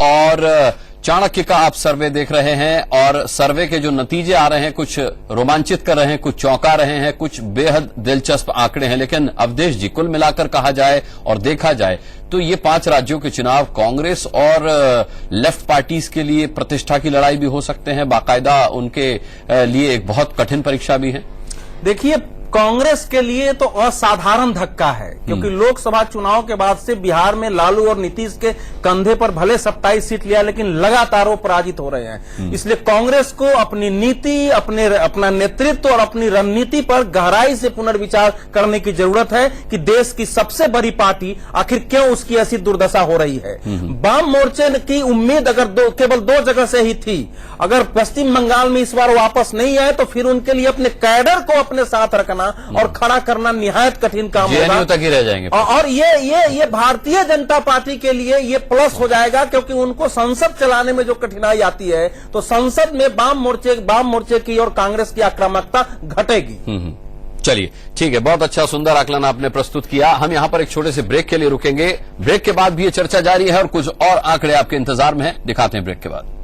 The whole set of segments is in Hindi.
और चाणक्य का आप सर्वे देख रहे हैं और सर्वे के जो नतीजे आ रहे हैं कुछ रोमांचित कर रहे हैं, कुछ चौंका रहे हैं, कुछ बेहद दिलचस्प आंकड़े हैं। लेकिन अवधेश जी, कुल मिलाकर कहा जाए और देखा जाए तो ये 5 राज्यों के चुनाव कांग्रेस और लेफ्ट पार्टीज के लिए प्रतिष्ठा की लड़ाई भी हो सकते हैं, बाकायदा उनके लिए एक बहुत कठिन परीक्षा भी है। देखिए, कांग्रेस के लिए तो असाधारण धक्का है, क्योंकि लोकसभा चुनाव के बाद से बिहार में लालू और नीतीश के कंधे पर भले 27 सीट लिया, लेकिन लगातार वो पराजित हो रहे हैं। इसलिए कांग्रेस को अपनी नीति, अपना नेतृत्व और अपनी रणनीति पर गहराई से पुनर्विचार करने की जरूरत है कि देश की सबसे बड़ी पार्टी आखिर क्यों उसकी ऐसी दुर्दशा हो रही है। वाम मोर्चे की उम्मीद अगर केवल 2 जगह से ही थी, अगर पश्चिम बंगाल में इस बार वापस नहीं आए तो फिर उनके लिए अपने कैडर को अपने साथ रखना और खड़ा करना निहायत कठिन काम होगा, तक ही रह जाएंगे। और ये भारतीय जनता पार्टी के लिए ये प्लस हो जाएगा, क्योंकि उनको संसद चलाने में जो कठिनाई आती है तो संसद में वाम मोर्चे की और कांग्रेस की आक्रामकता घटेगी। चलिए ठीक है, बहुत अच्छा सुंदर आकलन आपने प्रस्तुत किया। हम यहां पर एक छोटे से ब्रेक के लिए रुकेंगे। ब्रेक के बाद भी ये चर्चा जारी है और कुछ और आंकड़े आपके इंतजार में है, दिखाते हैं ब्रेक के बाद।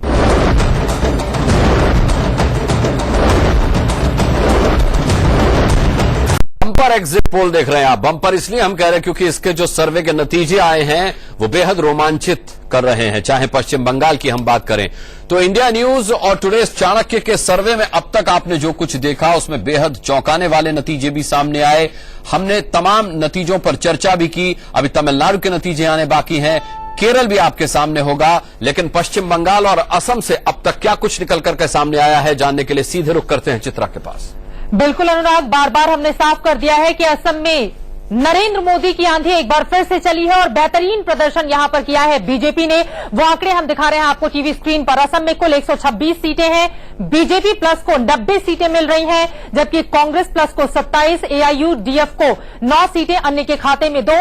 बम्पर एग्जिट पोल देख रहे हैं आप। बम्पर इसलिए हम कह रहे हैं क्योंकि इसके जो सर्वे के नतीजे आए हैं वो बेहद रोमांचित कर रहे हैं। चाहे पश्चिम बंगाल की हम बात करें तो इंडिया न्यूज और टुडेज चाणक्य के सर्वे में अब तक आपने जो कुछ देखा उसमें बेहद चौंकाने वाले नतीजे भी सामने आए। हमने तमाम नतीजों पर चर्चा भी की। अभी तमिलनाडु के नतीजे आने बाकी हैं, केरल भी आपके सामने होगा, लेकिन पश्चिम बंगाल और असम से अब तक क्या कुछ निकल करके सामने आया है जानने के लिए सीधे रुख करते हैं चित्रा के पास। बिल्कुल अनुराग, बार बार हमने साफ कर दिया है कि असम में नरेंद्र मोदी की आंधी एक बार फिर से चली है और बेहतरीन प्रदर्शन यहां पर किया है बीजेपी ने। वो आंकड़े हम दिखा रहे हैं आपको टीवी स्क्रीन पर। असम में कुल 126 सीटें हैं, बीजेपी प्लस को 90 सीटें मिल रही हैं, जबकि कांग्रेस प्लस को 27, एआईयूडीएफ को 9 सीटें, अन्य के खाते में 2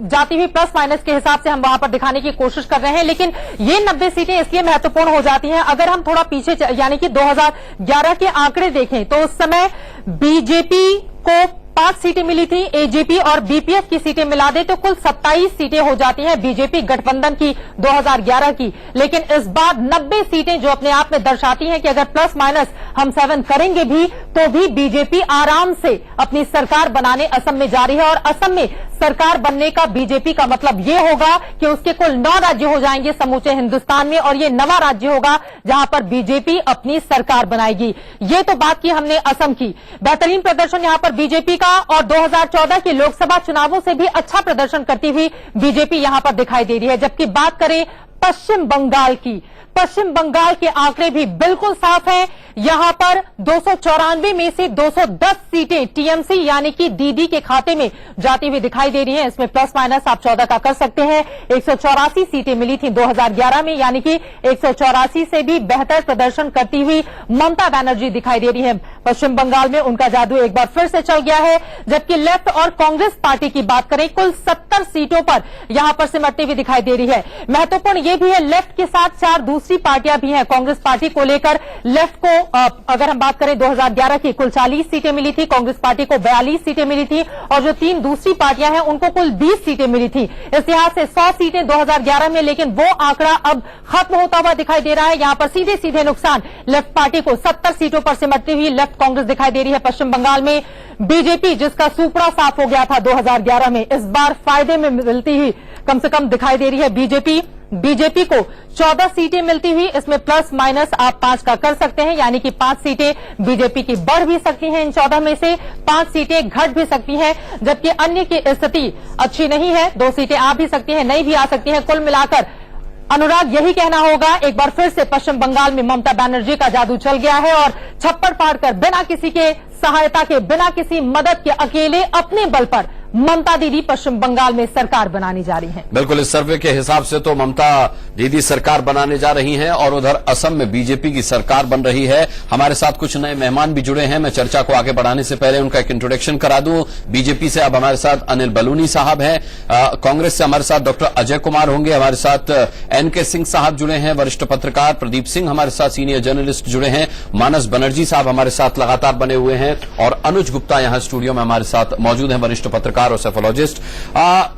जाती हुई प्लस माइनस के हिसाब से हम वहां पर दिखाने की कोशिश कर रहे हैं। लेकिन ये 90 सीटें इसलिए महत्वपूर्ण हो जाती हैं, अगर हम थोड़ा पीछे यानी कि 2011 के आंकड़े देखें तो उस समय बीजेपी को 5 सीटें मिली थी, एजेपी और बीपीएफ की सीटें मिला दे तो कुल 27 सीटें हो जाती हैं बीजेपी गठबंधन की 2011 की। लेकिन इस बार 90 सीटें, जो अपने आप में दर्शाती हैं कि अगर प्लस माइनस हम 7 करेंगे भी तो भी बीजेपी आराम से अपनी सरकार बनाने असम में जा रही है। और असम में सरकार बनने का बीजेपी का मतलब ये होगा कि उसके कुल 9 राज्य हो जाएंगे समूचे हिंदुस्तान में, और ये 9वां राज्य होगा जहां पर बीजेपी अपनी सरकार बनाएगी। ये तो बात की हमने असम की। बेहतरीन प्रदर्शन यहां पर बीजेपी का, और 2014 के लोकसभा चुनावों से भी अच्छा प्रदर्शन करती हुई बीजेपी यहां पर दिखाई दे रही है। जबकि बात करें पश्चिम बंगाल की, पश्चिम बंगाल के आंकड़े भी बिल्कुल साफ हैं। यहां पर 294 में से 210 सीटें टीएमसी यानी कि डीडी के खाते में जाती हुई दिखाई दे रही हैं। इसमें प्लस माइनस आप 14 का कर सकते हैं। 184 सीटें मिली थी 2011 में, यानी कि 184 से भी बेहतर प्रदर्शन करती हुई ममता बनर्जी दिखाई दे रही है। पश्चिम बंगाल में उनका जादू एक बार फिर से चल गया है। जबकि लेफ्ट और कांग्रेस पार्टी की बात करें, कुल 70 सीटों पर यहां पर सिमटती हुई दिखाई दे रही है। महत्वपूर्ण यह भी है, लेफ्ट के साथ 4 दूसरी पार्टियां भी हैं कांग्रेस पार्टी को लेकर। लेफ्ट को अगर हम बात करें 2011 की कुल 40 सीटें मिली थी, कांग्रेस पार्टी को 42 सीटें मिली थी, और जो 3 दूसरी पार्टियां हैं उनको कुल 20 सीटें मिली थी। इस लिहाज से 100 सीटें 2011 में, लेकिन वो आंकड़ा अब खत्म होता हुआ दिखाई दे रहा है। यहां पर सीधे सीधे नुकसान लेफ्ट पार्टी को 70 सीटों पर सिमटती हुई लेफ्ट कांग्रेस दिखाई दे रही है। पश्चिम बंगाल में बीजेपी, जिसका सुपड़ा साफ हो गया था 2011 में, इस बार फायदे में मिलती हुई कम से कम दिखाई दे रही है। बीजेपी को 14 सीटें मिलती हुई, इसमें प्लस माइनस आप 5 का कर सकते हैं, यानी कि 5 सीटें बीजेपी की बढ़ भी सकती हैं। इन 14 में से 5 सीटें घट भी सकती हैं, जबकि अन्य की स्थिति अच्छी नहीं है। 2 सीटें आ भी सकती हैं, नहीं भी आ सकती हैं। कुल मिलाकर अनुराग यही कहना होगा, एक बार फिर से पश्चिम बंगाल में ममता बनर्जी का जादू चल गया है और छप्पर फाड़कर, बिना किसी के सहायता के, बिना किसी मदद के, अकेले अपने बल पर ममता दीदी पश्चिम बंगाल में सरकार बनाने जा रही हैं। बिल्कुल, इस सर्वे के हिसाब से तो ममता दीदी सरकार बनाने जा रही हैं और उधर असम में बीजेपी की सरकार बन रही है। हमारे साथ कुछ नए मेहमान भी जुड़े हैं। मैं चर्चा को आगे बढ़ाने से पहले उनका एक इंट्रोडक्शन करा दूं। बीजेपी से अब हमारे साथ अनिल बलूनी साहब हैं, कांग्रेस से हमारे साथ डॉक्टर अजय कुमार होंगे, हमारे साथ एनके सिंह साहब जुड़े हैं, वरिष्ठ पत्रकार, प्रदीप सिंह हमारे साथ सीनियर जर्नलिस्ट जुड़े हैं, मानस बनर्जी साहब हमारे साथ लगातार बने हुए हैं, और अनुज गुप्ता यहां स्टूडियो में हमारे साथ मौजूद हैं, वरिष्ठ पत्रकार पत्रकार और सेफोलॉजिस्ट।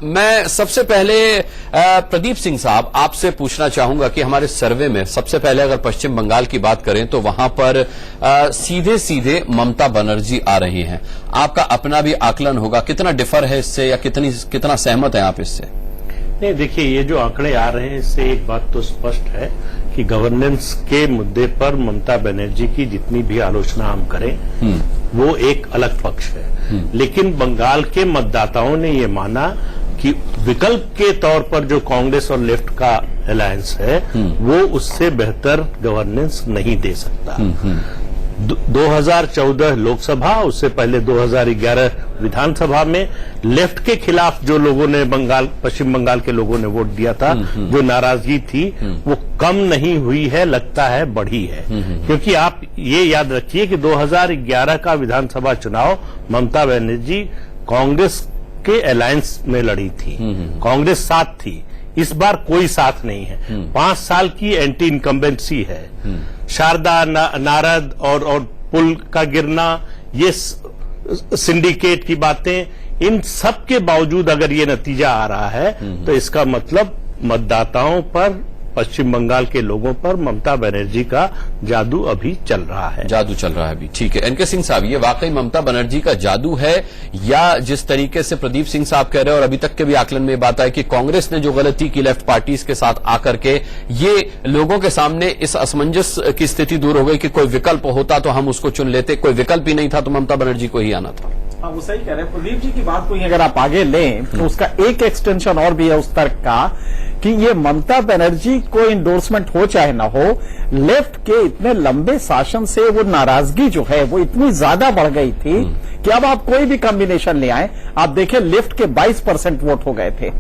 मैं सबसे पहले प्रदीप सिंह साहब आपसे पूछना चाहूंगा कि हमारे सर्वे में सबसे पहले अगर पश्चिम बंगाल की बात करें तो वहां पर सीधे सीधे ममता बनर्जी आ रही हैं। आपका अपना भी आकलन होगा, कितना डिफर है इससे या कितना सहमत है आप इससे? नहीं, देखिए, ये जो आंकड़े आ रहे हैं इससे एक बात तो स्पष्ट है कि गवर्नेंस के मुद्दे पर ममता बनर्जी की जितनी भी आलोचना हम करें वो एक अलग पक्ष है। लेकिन बंगाल के मतदाताओं ने ये माना कि विकल्प के तौर पर जो कांग्रेस और लेफ्ट का अलायंस है वो उससे बेहतर गवर्नेंस नहीं दे सकता। 2014 लोकसभा, उससे पहले 2011 विधानसभा में लेफ्ट के खिलाफ जो लोगों ने पश्चिम बंगाल के लोगों ने वोट दिया था, जो नाराजगी थी वो कम नहीं हुई है, लगता है बढ़ी है। क्योंकि आप ये याद रखिए कि 2011 का विधानसभा चुनाव ममता बनर्जी कांग्रेस के अलायंस में लड़ी थी, कांग्रेस साथ थी। इस बार कोई साथ नहीं है। 5 साल की एंटी इनकम्बेंसी है। शारदा, नारद और पुल का गिरना, ये सिंडिकेट की बातें, इन सब के बावजूद अगर ये नतीजा आ रहा है तो इसका मतलब मतदाताओं पर, पश्चिम बंगाल के लोगों पर ममता बनर्जी का जादू अभी चल रहा है। जादू चल रहा है अभी, ठीक है। एनके सिंह साहब, ये वाकई ममता बनर्जी का जादू है या जिस तरीके से प्रदीप सिंह साहब कह रहे हैं और अभी तक के भी आकलन में बात आई कि कांग्रेस ने जो गलती की लेफ्ट पार्टीज के साथ आकर के, ये लोगों के सामने इस असमंजस की स्थिति दूर हो गई कि कोई विकल्प होता तो हम उसको चुन लेते, कोई विकल्प ही नहीं था तो ममता बनर्जी को ही आना था। हाँ, वो सही कह रहे हैं। प्रदीप जी की बात को ही अगर आप आगे लें तो उसका एक एक्सटेंशन और भी है उस तर्क का कि ये ममता बनर्जी को इंडोर्समेंट हो चाहे ना हो, लेफ्ट के इतने लंबे शासन से वो नाराजगी जो है वो इतनी ज्यादा बढ़ गई थी कि अब आप कोई भी कॉम्बिनेशन ले आए, आप देखें लेफ्ट के 22% वोट हो गए थे।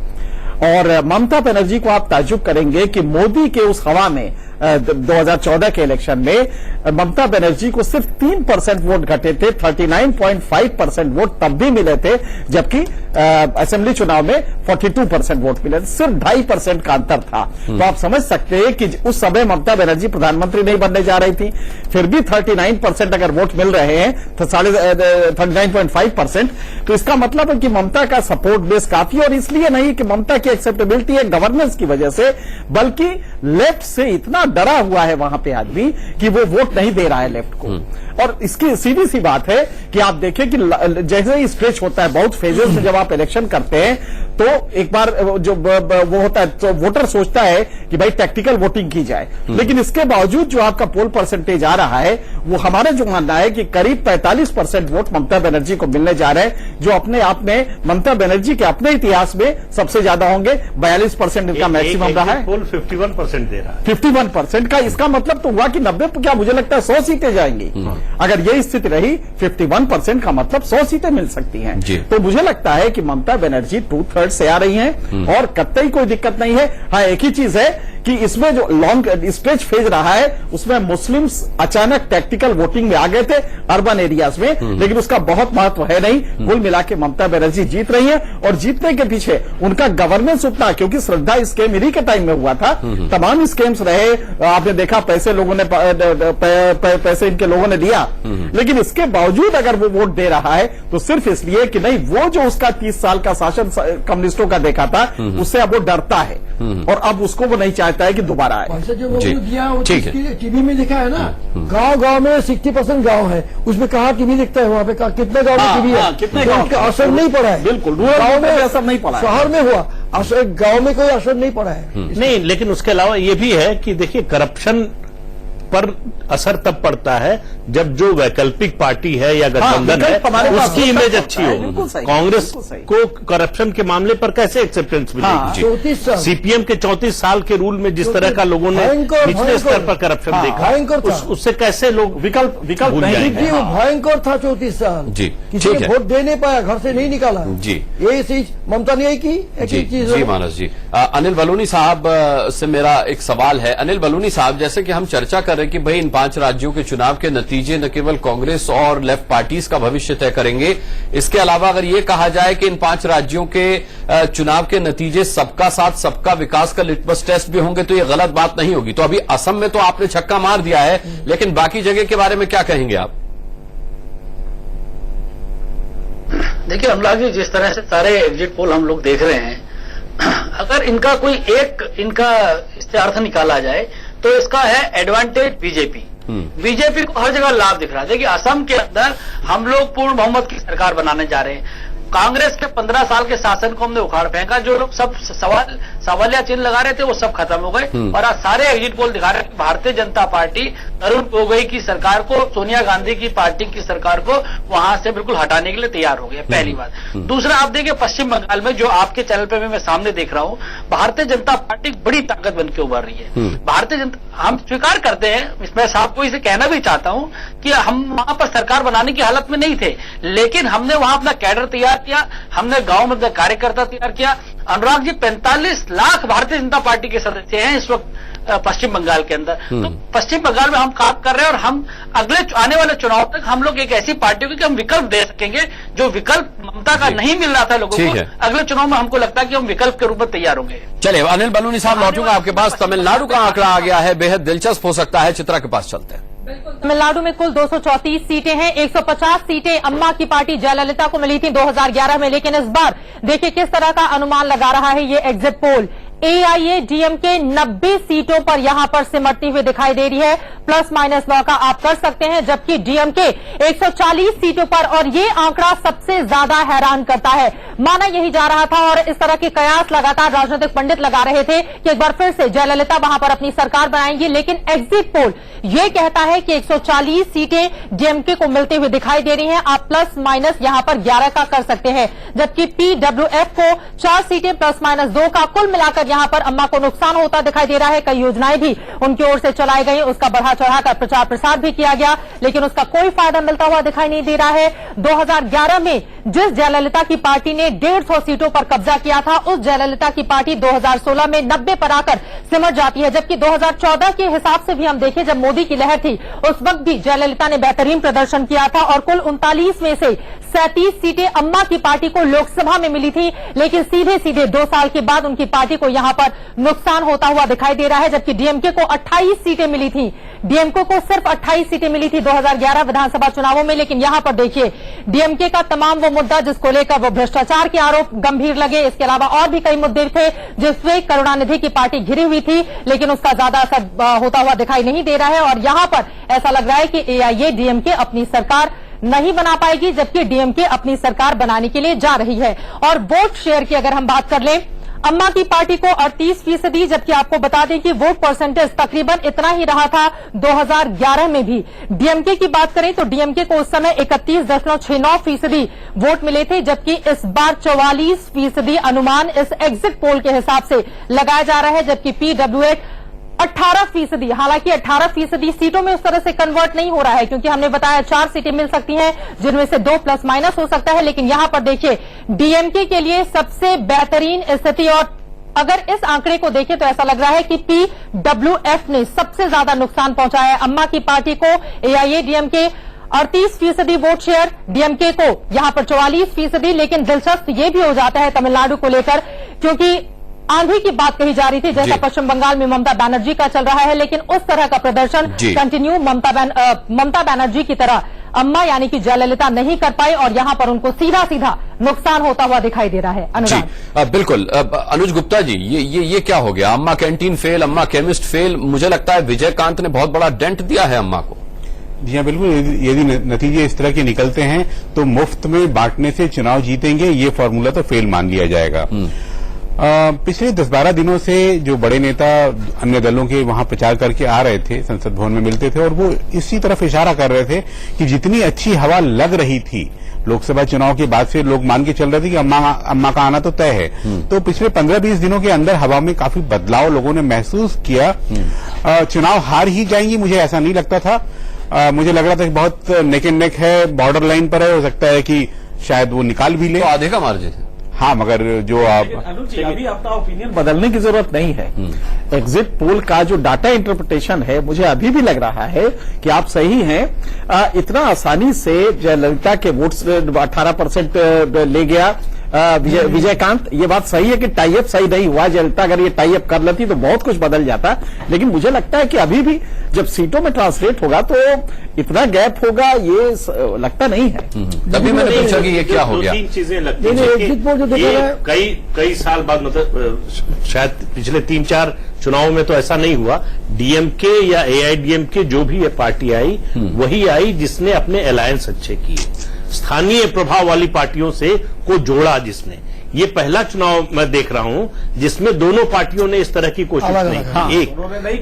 और ममता बनर्जी को आप ताज्जुब करेंगे कि मोदी के उस हवा में 2014 के इलेक्शन में ममता बनर्जी को सिर्फ 3% वोट घटे थे, 39.5% वोट तब भी मिले थे, जबकि असेंबली चुनाव में 42% वोट मिले थे। सिर्फ 2.5% का अंतर था। तो आप समझ सकते हैं कि उस समय ममता बनर्जी प्रधानमंत्री नहीं बनने जा रही थी, फिर भी 39% अगर वोट मिल रहे हैं तो 39.5%, तो इसका मतलब है कि ममता का सपोर्ट बेस काफी, और इसलिए नहीं कि ममता की एक्सेप्टेबिलिटी है गवर्नेंस की वजह से, बल्कि लेफ्ट से इतना डरा हुआ है वहां पे आदमी कि वो वोट नहीं दे रहा है लेफ्ट को। और इसकी सीधी सी बात है कि आप देखें कि जैसे ही स्ट्रेच होता है, बहुत फेजेस में जब आप इलेक्शन करते हैं तो एक बार जो वो होता है तो वोटर सोचता है कि भाई टैक्टिकल वोटिंग की जाए, लेकिन इसके बावजूद जो आपका पोल परसेंटेज आ रहा है वो हमारा जो मानना है कि करीब 45% वोट ममता बनर्जी को मिलने जा रहे हैं, जो अपने आप में ममता बनर्जी के अपने इतिहास में सबसे ज्यादा होंगे। 42% इनका मैक्सिमम रहा है। पोल 51% दे रहा है। 51% का इसका मतलब तो हुआ कि 90, क्या मुझे लगता है 100 सीटें जाएंगी। अगर ये स्थिति रही 51% का मतलब 100 सीटें मिल सकती हैं। तो मुझे लगता है कि ममता बनर्जी 2/3 से आ रही हैं और कतई कोई दिक्कत नहीं है। हाँ, एक ही चीज है कि इसमें जो लॉन्ग स्ट्रेच फेज रहा है उसमें मुस्लिम्स अचानक टैक्टिकल वोटिंग में आ गए थे अर्बन एरियाज में, लेकिन उसका बहुत महत्व है नहीं। कुल मिला के ममता बनर्जी जीत रही है, और जीतने के पीछे उनका गवर्नेंस उतना, क्योंकि श्रद्धा स्कीम इन्हीं के टाइम में हुआ था, तमाम स्कीम्स रहे, आपने देखा पैसे लोगों ने पैसे इनके लोगों ने दिया, लेकिन इसके बावजूद अगर वो वोट दे रहा है तो सिर्फ इसलिए कि नहीं, वो जो उसका 30 साल का शासन कम्युनिस्टों का देखा था उससे अब वो डरता है और अब उसको वो नहीं चाहता है कि दोबारा आए। पैसे जो लोगों ने दिया वो टीवी में दिखा है ना, गांव-गांव में 60% गांव है, उसमें कहाँ टीवी दिखता है, वहाँ पे कितने गांव में टीवी है, कितने गांव का असर नहीं पड़ा है। बिल्कुल, गांव में असर नहीं पड़ा, शहर में हुआ असर, गांव में कोई असर नहीं पड़ा है। नहीं, लेकिन उसके अलावा ये भी है कि देखिए करप्शन पर असर तब पड़ता है जब जो वैकल्पिक पार्टी है या गठबंधन है उसकी इमेज अच्छी हो। कांग्रेस को करप्शन के मामले पर कैसे एक्सेप्टेंस मिलेगी? सीपीएम के 34 साल के रूल में जिस तरह का लोगों ने निचले स्तर पर करप्शन देखा, उससे कैसे लोग विकल्प भयंकर था 34 साल। किसी ने वोट दे नहीं पाया, घर से नहीं निकाला। यही चीज ममता ने की। जी मानस जी, अनिल बलूनी साहब से मेरा एक सवाल है। अनिल बलूनी साहब, जैसे कि हम चर्चा कर रहे कि भाई इन 5 राज्यों के चुनाव के नतीजे न केवल कांग्रेस और लेफ्ट पार्टीज का भविष्य तय करेंगे, इसके अलावा अगर ये कहा जाए कि इन 5 राज्यों के चुनाव के नतीजे सबका साथ सबका विकास का लिटमस टेस्ट भी होंगे तो ये गलत बात नहीं होगी। तो अभी असम में तो आपने छक्का मार दिया है, लेकिन बाकी जगह के बारे में क्या कहेंगे आप? देखिए अनुराग जी, जिस तरह से सारे एग्जिट पोल हम लोग देख रहे हैं, अगर इनका कोई एक इससे अर्थ निकाला जाए तो इसका है एडवांटेज बीजेपी। बीजेपी को हर जगह लाभ दिख रहा है। देखिए असम के अंदर हम लोग पूर्ण बहुमत की सरकार बनाने जा रहे हैं। कांग्रेस के 15 साल के शासन को हमने उखाड़ फेंका। जो लोग सब सवालिया चिन्ह लगा रहे थे वो सब खत्म हो गए और आज सारे एग्जिट पोल दिखा रहे हैं कि भारतीय जनता पार्टी तरुण गोगोई की सरकार को, सोनिया गांधी की पार्टी की सरकार को वहां से बिल्कुल हटाने के लिए तैयार हो गया। पहली बात। दूसरा, आप देखिए पश्चिम बंगाल में जो आपके चैनल पे भी मैं सामने देख रहा हूं, भारतीय जनता पार्टी बड़ी ताकत बन के उभर रही है। भारतीय जनता, हम स्वीकार करते हैं, मैं साहब को इसे कहना भी चाहता हूं कि हम वहां पर सरकार बनाने की हालत में नहीं थे, लेकिन हमने वहां अपना कैडर तैयार किया, हमने गांव में अपना कार्यकर्ता तैयार किया। अनुराग जी, 45 लाख भारतीय जनता पार्टी के सदस्य हैं इस वक्त पश्चिम बंगाल के अंदर। तो पश्चिम बंगाल में हम काम कर रहे हैं और हम अगले आने वाले चुनाव तक हम लोग एक ऐसी पार्टी को कि हम विकल्प दे सकेंगे, जो विकल्प ममता का नहीं मिल रहा था लोगों को, अगले चुनाव में हमको लगता है कि हम विकल्प के रूप में तैयार होंगे। चलिए अनिल बलूनी साहब, लौटूंगा आपके पास। तमिलनाडु का आंकड़ा आ गया है, बेहद दिलचस्प हो सकता है। चित्रा के पास चलते हैं। तमिलनाडु में कुल 234 सीटें हैं। 150 सीटें अम्मा की पार्टी जयललिता को मिली थी 2011 में, लेकिन इस बार देखिए किस तरह का अनुमान लगा रहा है ये एग्जिट पोल। AIADMK 90 सीटों पर यहां पर सिमटती हुई दिखाई दे रही है, प्लस माइनस 9 का आप कर सकते हैं, जबकि DMK 140 सीटों पर, और ये आंकड़ा सबसे ज्यादा हैरान करता है। माना यही जा रहा था और इस तरह के कयास लगातार राजनीतिक पंडित लगा रहे थे कि एक बार फिर से जयललिता वहां पर अपनी सरकार बनाएंगी, लेकिन एग्जिट पोल ये कहता है कि 140 सीटें DMK को मिलती हुई दिखाई दे रही हैं। आप प्लस माइनस यहां पर 11 का कर सकते हैं, जबकि PWF को 4 सीटें प्लस माइनस 2 का, कुल मिलाकर यहां पर अम्मा को नुकसान होता दिखाई दे रहा है। कई योजनाएं भी उनकी ओर से चलाई गई, उसका बढ़ा चढ़ाकर प्रचार प्रसार भी किया गया, लेकिन उसका कोई फायदा मिलता हुआ दिखाई नहीं दे रहा है। 2011 में जिस जयललिता की पार्टी ने 150 सीटों पर कब्जा किया था, उस जयललिता की पार्टी 2016 में 90 पर आकर सिमट जाती है, जबकि 2014 के हिसाब से भी हम देखें, जब मोदी की लहर थी, उस वक्त भी जयललिता ने बेहतरीन प्रदर्शन किया था और कुल 39 में से 37 सीटें अम्मा की पार्टी को लोकसभा में मिली थी, लेकिन सीधे सीधे 2 साल के बाद उनकी पार्टी को यहां पर नुकसान होता हुआ दिखाई दे रहा है। जबकि DMK को 28 सीटें मिली थी, DMK को सिर्फ 28 सीटें मिली थी 2011 विधानसभा चुनावों में, लेकिन यहां पर देखिए DMK का तमाम वो मुद्दा जिसको लेकर वो भ्रष्टाचार के आरोप गंभीर लगे, इसके अलावा और भी कई मुद्दे थे जिसमें करुणानिधि की पार्टी घिरी हुई थी, लेकिन उसका ज्यादा असर होता हुआ दिखाई नहीं दे रहा है। और यहां पर ऐसा लग रहा है कि AIADMK अपनी सरकार नहीं बना पाएगी, जबकि DMK अपनी सरकार बनाने के लिए जा रही है। और वोट शेयर की अगर हम बात कर लें, अम्मा की पार्टी को 38%, जबकि आपको बता दें कि वोट परसेंटेज तकरीबन इतना ही रहा था 2011 में भी। DMK की बात करें तो DMK को उस समय 31.69% वोट मिले थे, जबकि इस बार 44% अनुमान इस एग्जिट पोल के हिसाब से लगाया जा रहा है, जबकि PWF 18%। हालांकि 18% सीटों में उस तरह से कन्वर्ट नहीं हो रहा है, क्योंकि हमने बताया 4 सीटें मिल सकती हैं, जिनमें से 2 प्लस माइनस हो सकता है, लेकिन यहां पर देखिए DMK के लिए सबसे बेहतरीन स्थिति। और अगर इस आंकड़े को देखें तो ऐसा लग रहा है कि PWF ने सबसे ज्यादा नुकसान पहुंचाया है अम्मा की पार्टी को। AIADMK 38% वोट शेयर, DMK को यहां पर 44%। लेकिन दिलचस्प ये भी हो जाता है तमिलनाडु को लेकर, क्योंकि आंधी की बात कही जा रही थी, जैसा पश्चिम बंगाल में ममता बनर्जी का चल रहा है, लेकिन उस तरह का प्रदर्शन कंटिन्यू ममता बनर्जी की तरह अम्मा यानी कि जयललिता नहीं कर पाई, और यहां पर उनको सीधा सीधा नुकसान होता हुआ दिखाई दे रहा है। अनुराग बिल्कुल। अनुज गुप्ता जी, ये क्या हो गया? अम्मा कैंटीन फेल, अम्मा केमिस्ट फेल। मुझे लगता है विजयकांत ने बहुत बड़ा डेंट दिया है अम्मा को। जी हाँ, बिल्कुल। यदि नतीजे इस तरह के निकलते हैं तो मुफ्त में बांटने से चुनाव जीतेंगे, ये फॉर्मूला तो फेल मान लिया जाएगा। पिछले 10-12 दिनों से जो बड़े नेता अन्य दलों के वहां प्रचार करके आ रहे थे, संसद भवन में मिलते थे, और वो इसी तरफ इशारा कर रहे थे कि जितनी अच्छी हवा लग रही थी लोकसभा चुनाव के बाद से, लोग मान के चल रहे थे कि अम्मा का आना तो तय है। तो पिछले 15-20 दिनों के अंदर हवा में काफी बदलाव लोगों ने महसूस किया। चुनाव हार ही जाएंगी, मुझे ऐसा नहीं लगता था। मुझे लग रहा था कि बहुत नेक एंड नेक है, बॉर्डर लाइन पर है, हो सकता है कि शायद वो निकाल भी ले। तो आधे का मार्जिन। हाँ, मगर जो आप अभी अपना ओपिनियन बदलने की जरूरत नहीं है। एग्जिट पोल का जो डाटा इंटरप्रिटेशन है, मुझे अभी भी लग रहा है कि आप सही हैं। इतना आसानी से जयललिता के वोट्स 18% ले गया विजयकांत, ये बात सही है कि टाई अप सही नहीं हुआ। जयललिता अगर ये टाई अप कर लेती तो बहुत कुछ बदल जाता, लेकिन मुझे लगता है कि अभी भी जब सीटों में ट्रांसलेट होगा तो इतना गैप होगा, ये लगता नहीं है। तभी मैंने पूछा कि ये क्या हो गया। 2-3 चीजें लगती नहीं, हैं एग्जिट पोल जो कि देखा ये है कई साल बाद, मतलब शायद पिछले 3-4 चुनावों में तो ऐसा नहीं हुआ। डीएमके या एआईडीएमके जो भी ये पार्टी आई वही आई जिसने अपने अलायंस अच्छे किए, स्थानीय प्रभाव वाली पार्टियों से को जोड़ा जिसने। ये पहला चुनाव मैं देख रहा हूं जिसमें दोनों पार्टियों ने इस तरह की कोशिश नहीं की। एक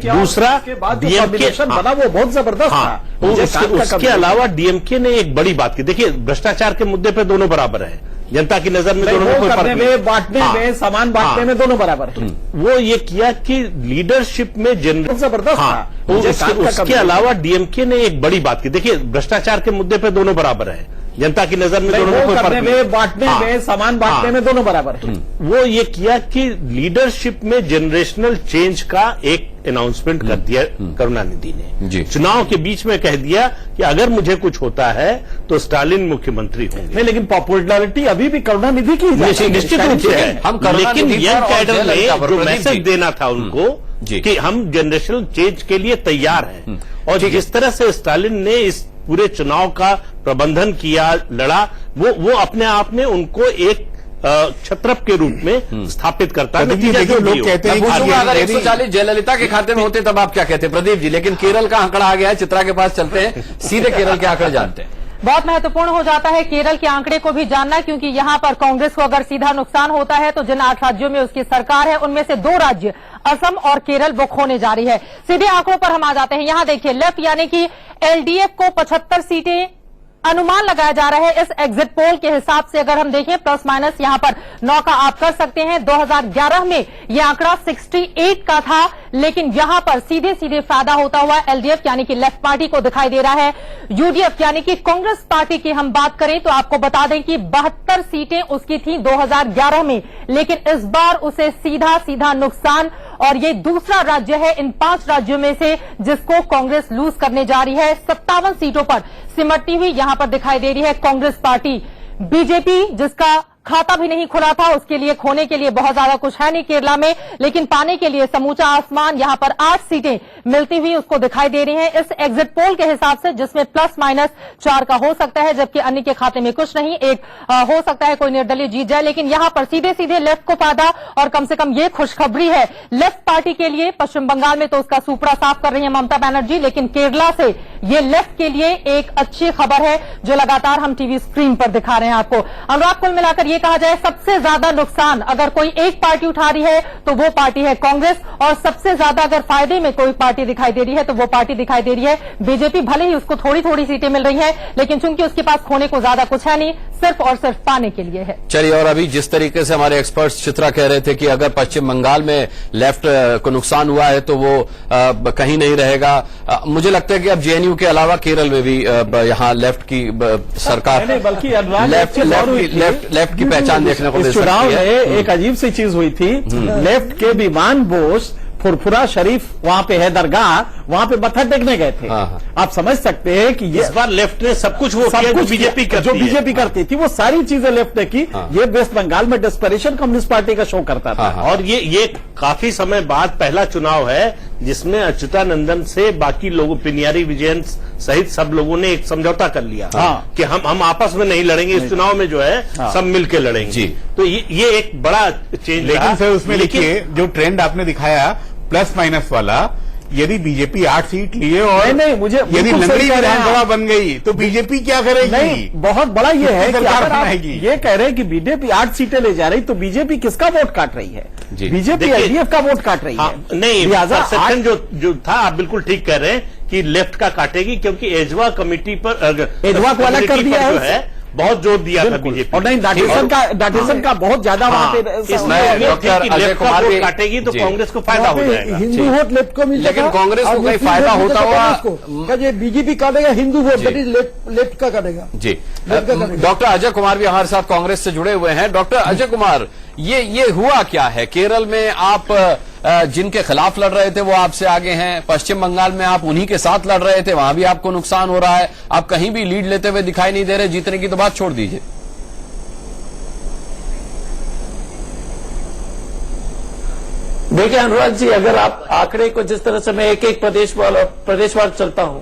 दूसरा डीएमके बना वो बहुत जबरदस्त था। उसके अलावा डीएमके ने एक बड़ी बात की, देखिए भ्रष्टाचार के मुद्दे पे दोनों बराबर है, जनता की नजर में दोनों में कोई फर्क नहीं, बांटने में, सामान बांटने में दोनों बराबर है। वो ये किया कि लीडरशिप में जनरल जबरदस्त था। उसके अलावा डीएमके ने एक बड़ी बात की, देखिए भ्रष्टाचार के मुद्दे पे दोनों बराबर है, जनता की नजर में दोनों में कोई फर्क नहीं, बांटने में, सामान बांटने में दोनों बराबर है। वो ये किया कि लीडरशिप में जनरेशनल चेंज का एक अनाउंसमेंट कर दिया करुणानिधि ने। चुनाव के बीच में कह दिया कि अगर मुझे कुछ होता है तो स्टालिन मुख्यमंत्री होंगे। नहीं, लेकिन पॉपुलैरिटी अभी भी करुणानिधि की निश्चित रूप से है, लेकिन यंग कैडर ने जो मैसेज देना था उनको कि हम जनरेशनल चेंज के लिए तैयार हैं, और जिस तरह से स्टालिन ने इस पूरे चुनाव का प्रबंधन किया, लड़ा, वो अपने आप में उनको एक छत्रप के रूप में स्थापित करता है। लोग कहते हैं कि अगर 140 जयललिता के खाते में होते तब आप क्या कहते प्रदीप जी, लेकिन केरल का आंकड़ा आ गया है, चित्रा के पास चलते हैं, सीधे केरल के आंकड़े जानते हैं। बहुत महत्वपूर्ण हो जाता है केरल के आंकड़े को भी जानना, क्योंकि यहां पर कांग्रेस को अगर सीधा नुकसान होता है तो जिन 8 राज्यों में उसकी सरकार है उनमें से 2 राज्य असम और केरल वो खोने जा रही है। सीधे आंकड़ों पर हम आ जाते हैं। यहां देखिए लेफ्ट यानी कि एलडीएफ को 75 सीटें अनुमान लगाया जा रहा है। इस एग्जिट पोल के हिसाब से अगर हम देखें प्लस माइनस यहां पर 9 का आप कर सकते हैं। 2011 में यह आंकड़ा 68 का था, लेकिन यहां पर सीधे सीधे फायदा होता हुआ एलडीएफ यानी कि लेफ्ट पार्टी को दिखाई दे रहा है। यूडीएफ यानी कि कांग्रेस पार्टी की हम बात करें तो आपको बता दें कि 72 सीटें उसकी थी 2011 में, लेकिन इस बार उसे सीधा सीधा नुकसान, और ये दूसरा राज्य है इन 5 राज्यों में से जिसको कांग्रेस लूज करने जा रही है। 57 सीटों पर सिमटती हुई यहां पर दिखाई दे रही है कांग्रेस पार्टी। बीजेपी जिसका खाता भी नहीं खुला था, उसके लिए खोने के लिए बहुत ज्यादा कुछ है नहीं केरला में, लेकिन पाने के लिए समूचा आसमान, यहां पर 8 सीटें मिलती हुई उसको दिखाई दे रही हैं इस एग्जिट पोल के हिसाब से, जिसमें प्लस माइनस 4 का हो सकता है, जबकि अन्य के खाते में कुछ नहीं। एक हो सकता है कोई निर्दलीय जीत जाए, लेकिन यहां पर सीधे सीधे लेफ्ट को फायदा, और कम से कम ये खुशखबरी है लेफ्ट पार्टी के लिए। पश्चिम बंगाल में तो उसका सुपड़ा साफ कर रही है ममता बनर्जी, लेकिन केरला से ये लेफ्ट के लिए एक अच्छी खबर है जो लगातार हम टीवी स्क्रीन पर दिखा रहे हैं आपको। अनुराग, कुल मिलाकर ये कहा जाए सबसे ज्यादा नुकसान अगर कोई एक पार्टी उठा रही है तो वो पार्टी है कांग्रेस, और सबसे ज्यादा अगर फायदे में कोई पार्टी दिखाई दे रही है तो वो पार्टी दिखाई दे रही है बीजेपी। भले ही उसको थोड़ी थोड़ी सीटें मिल रही हैं, लेकिन चूंकि उसके पास खोने को ज्यादा कुछ है नहीं, सिर्फ और सिर्फ पाने के लिए है। चलिए, और अभी जिस तरीके से हमारे एक्सपर्ट्स चित्रा कह रहे थे कि अगर पश्चिम बंगाल में लेफ्ट को नुकसान हुआ है तो वो कहीं नहीं रहेगा, मुझे लगता है कि अब जेएनयू के अलावा केरल में भी यहाँ लेफ्ट की सरकार, बल्कि लेफ्ट की पहचान देखने को मिल सकती है। चुनाव में एक अजीब सी चीज हुई थी, लेफ्ट के विमान बोस फुरफुरा शरीफ वहां पे है दरगाह, वहां पे मत्था टेकने गए थे। आप समझ सकते हैं कि ये इस बार लेफ्ट ने सब कुछ वो किया जो बीजेपी करती थी, वो सारी चीजें लेफ्ट ने की। ये वेस्ट बंगाल में डेस्परेशन कम्युनिस्ट पार्टी का शो करता था। और ये काफी समय बाद पहला चुनाव है जिसमें अच्युतानंदन से बाकी लोगों, पिनियारी विजयन सहित सब लोगों ने एक समझौता कर लिया कि हम आपस में नहीं लड़ेंगे, इस चुनाव में जो है सब मिलकर लड़ेंगे। तो ये एक बड़ा चेंज। लेकिन सर उसमें देखिए जो ट्रेंड आपने दिखाया प्लस माइनस वाला, यदि बीजेपी 8 सीट लिए और नहीं मुझे यदि लंगड़ी विधानसभा बन गई तो बीजेपी क्या करेगी? नहीं, बहुत बड़ा ये है कि अगर आप ये कह रहे हैं कि बीजेपी 8 सीटें ले जा रही तो बीजेपी किसका वोट काट रही है? बीजेपी एलडीएफ का वोट काट रही है। नहीं, परसेप्शन जो था आप बिल्कुल ठीक कह रहे हैं कि लेफ्ट का काटेगी, क्योंकि एजवा कमेटी पर एजवा को अलग कर दिया है, बहुत जोर दिया था बीजेपी। और नहीं, डाटिसन का बहुत ज्यादा वहां पे डॉक्टर अजय कुमार भी काटेगी तो कांग्रेस को फायदा हो जाएगा। हिंदू वोट लेफ्ट को मिल लेकिन कांग्रेस को कहीं फायदा होता हुआ बीजेपी काटेगा, हिंदू वोट लेफ्ट का काटेगा जी। डॉक्टर अजय कुमार भी हमारे साथ कांग्रेस से जुड़े हुए हैं। डॉक्टर अजय कुमार, ये हुआ क्या है? केरल में आप जिनके खिलाफ लड़ रहे थे वो आपसे आगे हैं, पश्चिम बंगाल में आप उन्हीं के साथ लड़ रहे थे, वहां भी आपको नुकसान हो रहा है, आप कहीं भी लीड लेते हुए दिखाई नहीं दे रहे, जीतने की तो बात छोड़ दीजिए। देखिए अनुराग जी, अगर आप आंकड़े को जिस तरह से मैं एक एक प्रदेशवार चलता हूं,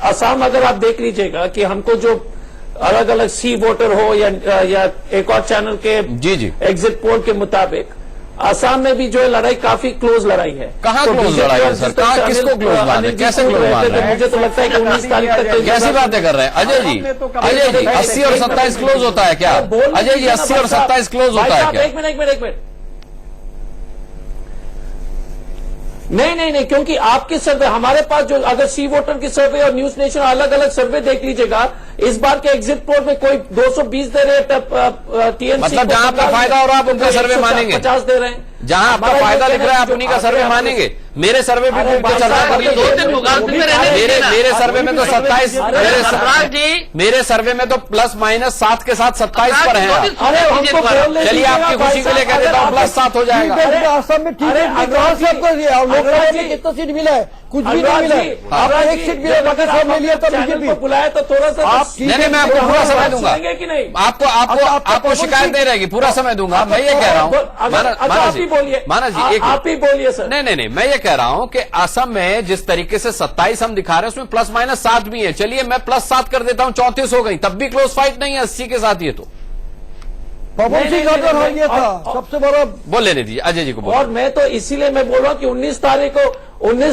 असम अगर आप देख लीजिएगा कि हमको जो अलग अलग सी वोटर हो या एक और चैनल के जी एग्जिट पोल के मुताबिक असम में भी जो है लड़ाई काफी क्लोज लड़ाई है। कहाँ तो क्लोज लड़ाई है सर? कहाँ किसको क्लोज मान रहे हैं? कैसे क्लोज मान रहे हैं? मुझे तो लगता है कि 19 तारीख तक तो कैसी बातें कर रहे हैं अजय जी? अजय जी 80 और 27 क्लोज होता है क्या? अजय जी 80 और 27 क्लोज होता है क्या? एक मिनट नहीं, क्योंकि आपकी सर्वे, हमारे पास जो अगर सी वोटर की सर्वे और न्यूज नेशन अलग अलग सर्वे देख लीजिएगा, इस बार के एग्जिट पोल में कोई 220 दे रहे हैं टीएमसी, मतलब जहां आपका फायदा हो रहा है आप उनका सर्वे मानेंगे? 50 दे रहे हैं। जहां आपका फायदा दिख रहा है आप उन्हीं का सर्वे मानेंगे? मेरे सर्वे भी चर्चा कर लीजिए। मेरे सर्वे में तो 27, मेरे सर्वे में तो प्लस माइनस 7 के साथ 27 पर है। चलिए आपकी खुशी के लिए कह देता हूँ +7 हो जाएगा। असम में ठीक है, लोकसभा में कितना सीट मिला है? कुछ भी नहीं मिला है। आप एक सीट मिला, बाकी सब ले लिया तो बीजेपी बुलाया तो थोड़ा सा नहीं, मैं आपको पूरा समय दूंगा। आपको शिकायत नहीं रहेगी, पूरा समय दूंगा। मैं ये कह रहा हूँ माना जी, आप ही बोलिए सर। नहीं, मैं ये कह रहा हूं कि असम में जिस तरीके से 27 हम दिखा रहे हैं उसमें प्लस माइनस 7 भी है। चलिए मैं +7 कर देता हूं, 34 हो गई, तब भी क्लोज फाइट नहीं है 80 के साथ। ये तो पवन सिंह का हो गया था सबसे बड़ा। बोल लेने दीजिए अजय जी को बोल। और मैं तो इसीलिए मैं बोल रहा हूं कि 19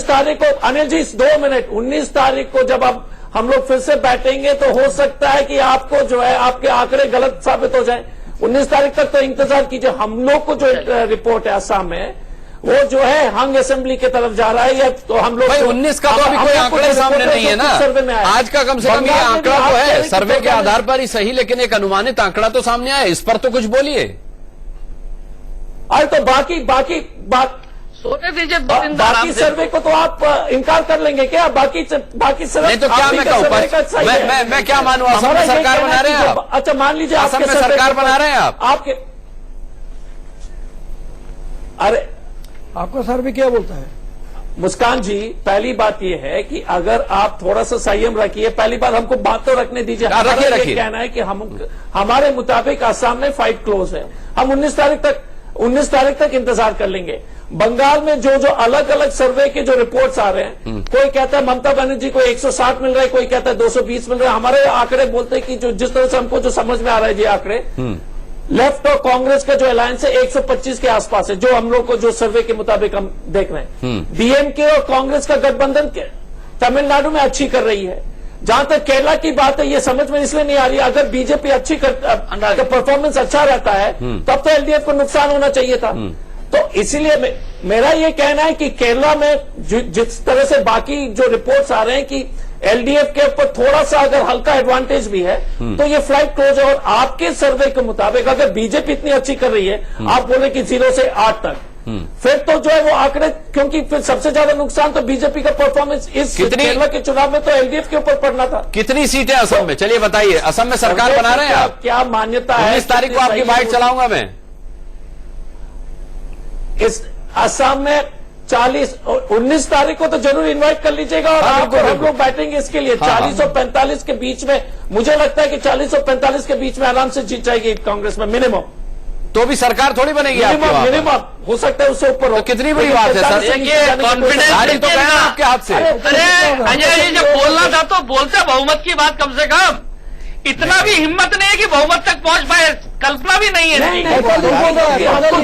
तारीख को अनिल जी 2 मिनट, 19 तारीख को जब अब हम लोग फिर से बैठेंगे तो हो सकता है कि आपको जो है आपके आंकड़े गलत साबित हो जाए। 19 तारीख तक तो इंतजार कीजिए। हम लोग को जो रिपोर्ट है असम में, वो जो है हंग असेंबली की तरफ जा रहा है, या तो हम लोग 19 का तो अभी कोई आंकड़े सामने नहीं है ना। आज का कम से कम ये आंकड़ा तो है, सर्वे के आधार पर ही सही, लेकिन एक अनुमानित आंकड़ा तो सामने आया। इस पर तो कुछ बोलिए। अरे तो बाकी सोने दीजिए, बाकी सर्वे को तो आप इनकार कर लेंगे क्या? बाकी सर्वे नहीं तो क्या मैं कहूँ? मैं क्या मानूं? असम में सरकार बना रहे हैं आप? अच्छा मान लीजिए असम में सरकार बना रहे हैं आप? आपके अरे आपका सर्वे क्या बोलता है? मुस्कान जी, पहली बात यह है कि अगर आप थोड़ा सा संयम रखिए। पहली बात हमको बात तो रखने दीजिए। हमारा ये कहना है कि हमारे मुताबिक असम में फाइट क्लोज है। हम 19 तारीख तक इंतजार कर लेंगे। बंगाल में जो अलग अलग सर्वे के जो रिपोर्ट्स आ रहे हैं, कोई कहता है ममता बनर्जी को 160 मिल रहा है, कोई कहता है 220 मिल रहा है। हमारे आंकड़े बोलते हैं कि जो जिस तरह से हमको जो समझ में आ रहा है ये आंकड़े, लेफ्ट और कांग्रेस का जो अलायंस है 125 के आसपास है, जो हम लोग को जो सर्वे के मुताबिक हम देख रहे हैं। डीएमके और कांग्रेस का गठबंधन तमिलनाडु में अच्छी कर रही है। जहां तक केरला की बात है, ये समझ में इसलिए नहीं आ रही, अगर बीजेपी अच्छी परफॉर्मेंस अच्छा रहता है तब तो एलडीएफ को नुकसान होना चाहिए था। तो इसीलिए मेरा ये कहना है कि केरला में जिस तरह से बाकी जो रिपोर्ट्स आ रहे हैं कि एलडीएफ के ऊपर थोड़ा सा अगर हल्का एडवांटेज भी है, तो ये फ्लाइट क्लोज है। और आपके सर्वे के मुताबिक अगर बीजेपी इतनी अच्छी कर रही है, आप बोले कि 0 से 8 तक, फिर तो जो है वो आंकड़े, क्योंकि फिर सबसे ज्यादा नुकसान तो बीजेपी का परफॉर्मेंस इस केरला के चुनाव में तो एलडीएफ के ऊपर पड़ना था। कितनी सीटें असम में? चलिए बताइए। असम में सरकार बना रहे हैं आप? क्या मान्यता है? 19 तारीख को आपकी बाइट चलाऊंगा मैं। इस असम में 19 तारीख को तो जरूर इनवाइट कर लीजिएगा और आप और हम लोग बैठेंगे इसके लिए। 40 और 45 के बीच में, मुझे लगता है कि 40 और 45 के बीच में आराम से जीत जाएगी कांग्रेस में मिनिमम। तो भी सरकार थोड़ी बनेगी मिनिमम हो सकता है उससे ऊपर हो। तो कितनी बड़ी बात है सर? देखिए कॉन्फिडेंस तो कहना आपके हाथ से। अरे अजय जी जब बोलना था तो बोलते बहुमत की बात कम से कम। इतना भी हिम्मत नहीं है कि बहुमत तक पहुंच पाए, कल्पना भी नहीं है।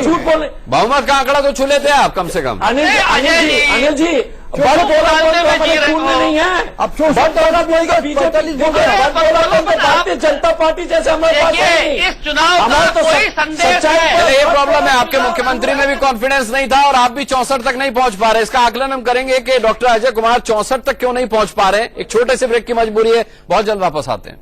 झूठ बोले, बहुमत का आंकड़ा तो छू लेते हैं आप कम से कम। अनिल जी बड़ बोला नहीं है। अब भारतीय जनता पार्टी जैसे हमारे पास इस चुनाव का कोई संदेश है। ये प्रॉब्लम है, आपके मुख्यमंत्री में भी कॉन्फिडेंस नहीं था और आप भी 64 तक नहीं पहुंच पा रहे। इसका आकलन हम करेंगे कि डॉक्टर अजय कुमार 64 तक क्यों नहीं पहुंच पा रहे। एक छोटे से ब्रेक की मजबूरी है, बहुत जल्द वापस आते हैं।